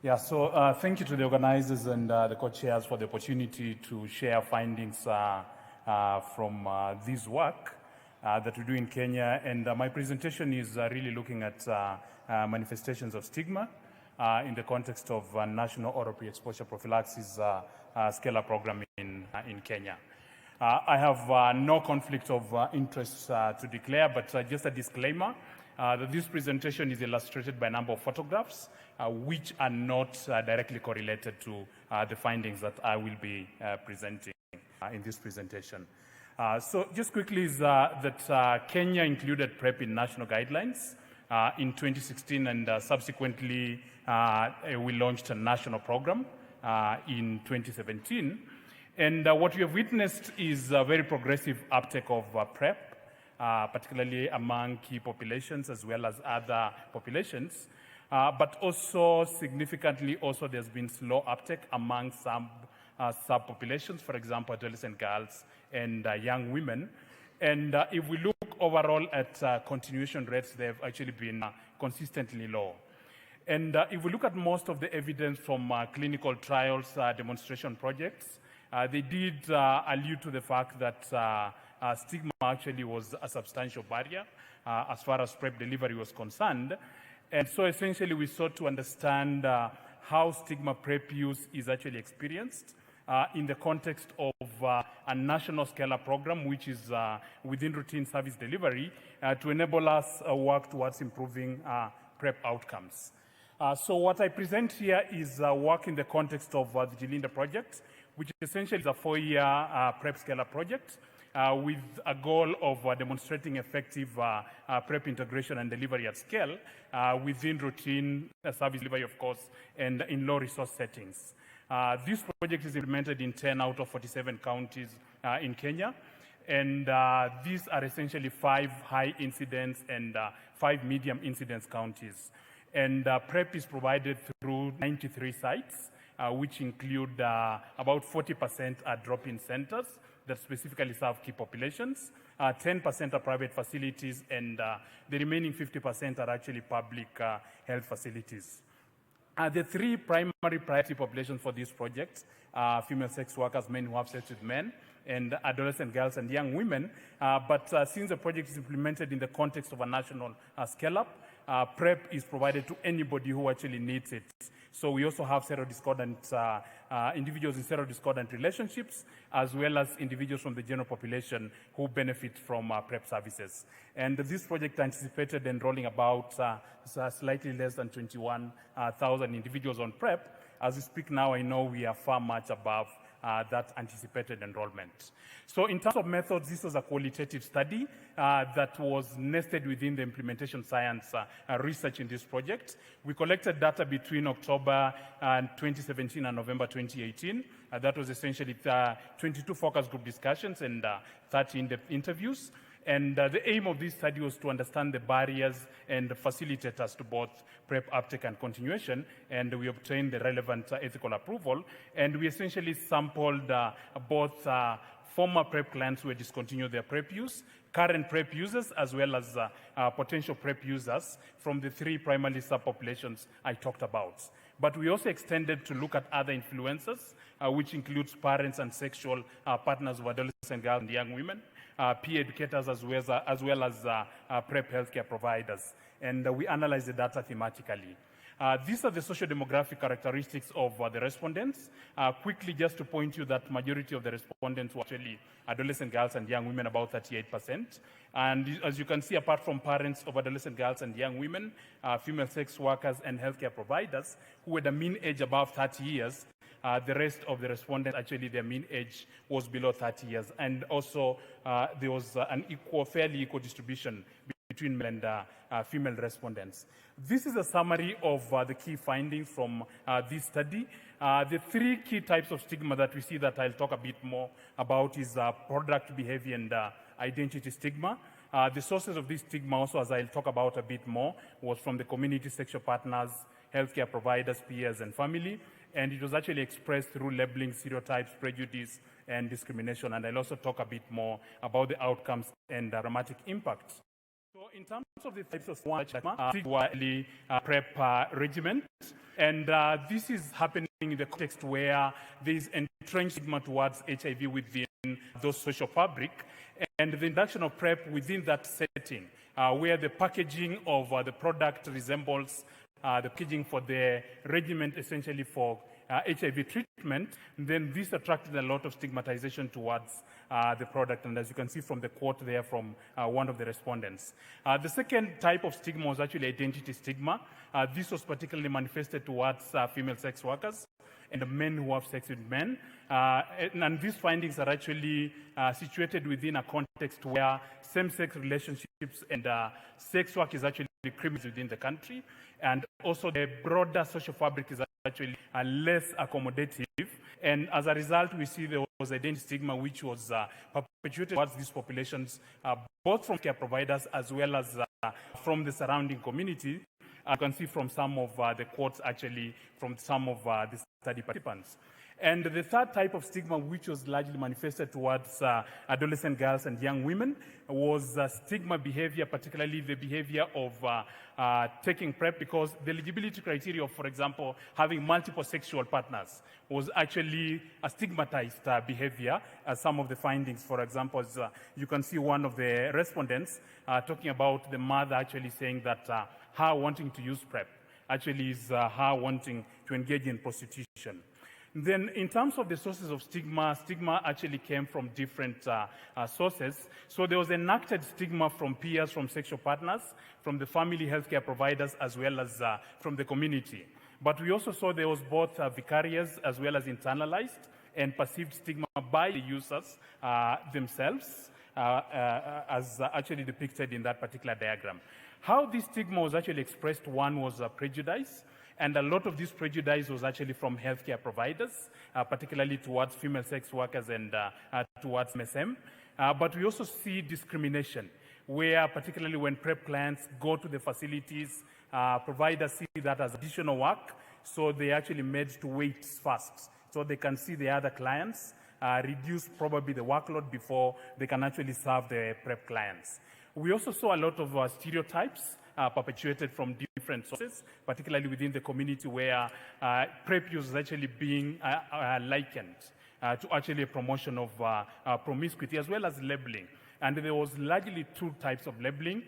Yeah, so thank you to the organizers and the co-chairs for the opportunity to share findings from this work that we do in Kenya. And my presentation is really looking at manifestations of stigma in the context of National Oral Pre-Exposure Prophylaxis Scale-up program in Kenya. I have no conflict of interest to declare, but just a disclaimer that this presentation is illustrated by a number of photographs which are not directly correlated to the findings that I will be presenting in this presentation. So just quickly is that Kenya included PrEP in national guidelines in 2016, and subsequently we launched a national program in 2017. And what we have witnessed is a very progressive uptake of PrEP, particularly among key populations as well as other populations. But also significantly, there's been slow uptake among some subpopulations, for example, adolescent girls and young women. And if we look overall at continuation rates, they've actually been consistently low. And if we look at most of the evidence from clinical trials, demonstration projects, they did allude to the fact that stigma actually was a substantial barrier as far as PrEP delivery was concerned. And so essentially we sought to understand how stigma PrEP use is actually experienced in the context of a national scale-up program, which is within routine service delivery, to enable us work towards improving PrEP outcomes. So what I present here is work in the context of the Jilinda project, which essentially is a 4-year PrEP scale-up project with a goal of demonstrating effective PrEP integration and delivery at scale within routine service delivery, of course, and in low-resource settings. This project is implemented in 10 out of 47 counties in Kenya, and these are essentially 5 high incidence and 5 medium incidence counties. And PrEP is provided through 93 sites, which include about 40% are drop-in centers that specifically serve key populations, 10% are private facilities, and the remaining 50% are actually public health facilities. The 3 primary priority populations for this project are female sex workers, men who have sex with men, and adolescent girls and young women. But since the project is implemented in the context of a national scale-up, PrEP is provided to anybody who actually needs it. So we also have serodiscordant individuals in serodiscordant relationships, as well as individuals from the general population who benefit from PrEP services. And this project anticipated enrolling about slightly less than 21,000 individuals on PrEP. As we speak now, I know we are far much above that anticipated enrollment. So in terms of methods, this was a qualitative study that was nested within the implementation science research in this project. We collected data between October 2017 and November 2018. That was essentially 22 focus group discussions and 30 in-depth interviews. And the aim of this study was to understand the barriers and facilitators to both PrEP uptake and continuation, and we obtained the relevant ethical approval. And we essentially sampled both former PrEP clients who had discontinued their PrEP use, current PrEP users, as well as potential PrEP users from the 3 primary subpopulations I talked about. But we also extended to look at other influencers, which includes parents and sexual partners of adolescent girls and young women, peer educators, as well as PrEP healthcare providers. And we analyze the data thematically. These are the socio-demographic characteristics of the respondents. Quickly, just to point you that majority of the respondents were actually adolescent girls and young women, about 38%. And as you can see, apart from parents of adolescent girls and young women, female sex workers and healthcare providers who had a mean age above 30 years, the rest of the respondents, actually their mean age was below 30 years. And also there was an fairly equal distribution between male and female respondents. This is a summary of the key findings from this study. The 3 key types of stigma that we see that I'll talk a bit more about is product behavior and identity stigma. The sources of this stigma also, as I'll talk about a bit more, was from the community, sexual partners, healthcare providers, peers, and family. And it was actually expressed through labeling, stereotypes, prejudice, and discrimination. And I'll also talk a bit more about the outcomes and dramatic impacts. So in terms of the types of stigma, PrEP regimen, and this is happening in the context where there is entrenched stigma towards HIV within those social fabric, and the induction of PrEP within that setting, where the packaging of the product resembles the packaging for the regimen essentially for HIV treatment, then this attracted a lot of stigmatization towards the product, and as you can see from the quote there from one of the respondents. The second type of stigma was actually identity stigma. This was particularly manifested towards female sex workers and the men who have sex with men. And these findings are actually situated within a context where same-sex relationships and sex work is actually criminalized within the country, and also the broader social fabric is actually less accommodative, and as a result we see there was identity stigma which was perpetuated towards these populations, both from care providers as well as from the surrounding community. You can see from some of the quotes actually from some of the study participants. And the third type of stigma, which was largely manifested towards adolescent girls and young women, was stigma behavior, particularly the behavior of taking PrEP, because the eligibility criteria of, for example, having multiple sexual partners was actually a stigmatized behavior, as some of the findings, for example, you can see one of the respondents talking about the mother actually saying that her wanting to use PrEP actually is her wanting to engage in prostitution. Then in terms of the sources of stigma, stigma actually came from different sources. So there was enacted stigma from peers, from sexual partners, from the family healthcare providers, as well as from the community. But we also saw there was both vicarious as well as internalized and perceived stigma by the users themselves, as actually depicted in that particular diagram. How this stigma was actually expressed, one was prejudice. And a lot of this prejudice was actually from healthcare providers, particularly towards female sex workers and towards MSM. But we also see discrimination, where particularly when PrEP clients go to the facilities, providers see that as additional work, so they actually made to wait first, so they can see the other clients, reduce probably the workload before they can actually serve the PrEP clients. We also saw a lot of stereotypes perpetuated from different sources, particularly within the community, where PrEP use is actually being likened to actually a promotion of promiscuity as well as labeling. And there was largely two types of labeling,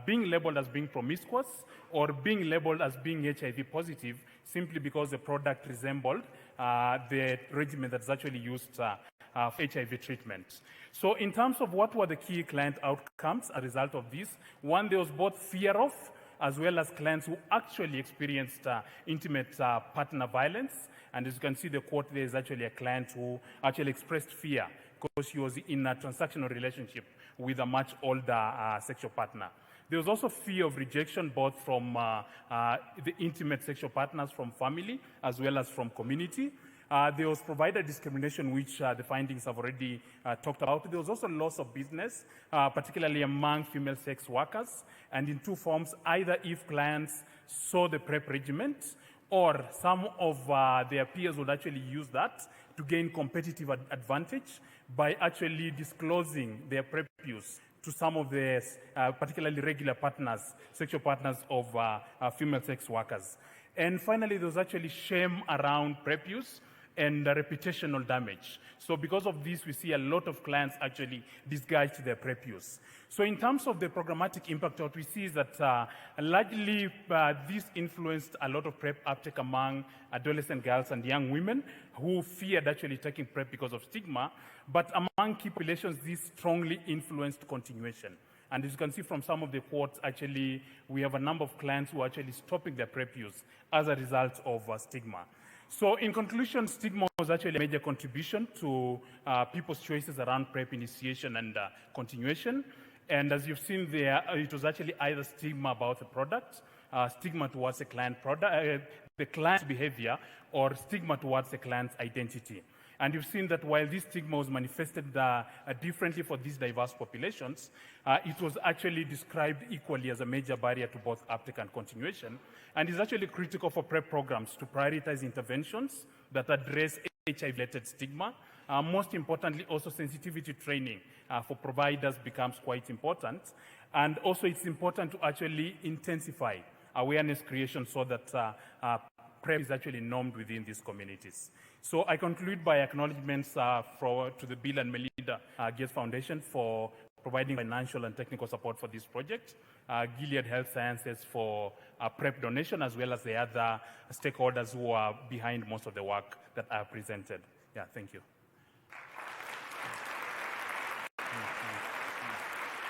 being labeled as being promiscuous or being labeled as being HIV positive, simply because the product resembled the regimen that's actually used for HIV treatment. So in terms of what were the key client outcomes as a result of this, one, there was both fear of, as well as clients who actually experienced intimate partner violence. And as you can see, the quote there is actually a client who actually expressed fear because she was in a transactional relationship with a much older sexual partner. There was also fear of rejection, both from the intimate sexual partners, from family, as well as from community. There was provider discrimination, which the findings have already talked about. There was also loss of business, particularly among female sex workers, and in two forms: either if clients saw the PrEP regimen, or some of their peers would actually use that to gain competitive advantage by actually disclosing their PrEP use to some of the particularly regular partners, sexual partners of female sex workers. And finally, there was actually shame around PrEP use and reputational damage. So because of this, we see a lot of clients actually disguise their PrEP use. So in terms of the programmatic impact, what we see is that largely this influenced a lot of PrEP uptake among adolescent girls and young women who feared actually taking PrEP because of stigma. But among key populations, this strongly influenced continuation. And as you can see from some of the quotes, actually, we have a number of clients who are actually stopping their PrEP use as a result of stigma. So in conclusion, stigma was actually a major contribution to people's choices around PrEP initiation and continuation. And as you've seen there, it was actually either stigma about the product, stigma towards the client product, the client's behavior, or stigma towards the client's identity. And you've seen that while this stigma was manifested differently for these diverse populations, it was actually described equally as a major barrier to both uptake and continuation. And it's actually critical for PrEP programs to prioritize interventions that address HIV-related stigma. Most importantly, also sensitivity training for providers becomes quite important. And also it's important to actually intensify awareness creation so that PrEP is actually normed within these communities. So I conclude by acknowledgements to the Bill and Melinda Gates Foundation for providing financial and technical support for this project, Gilead Health Sciences for PrEP donation, as well as the other stakeholders who are behind most of the work that I have presented. Yeah, thank you.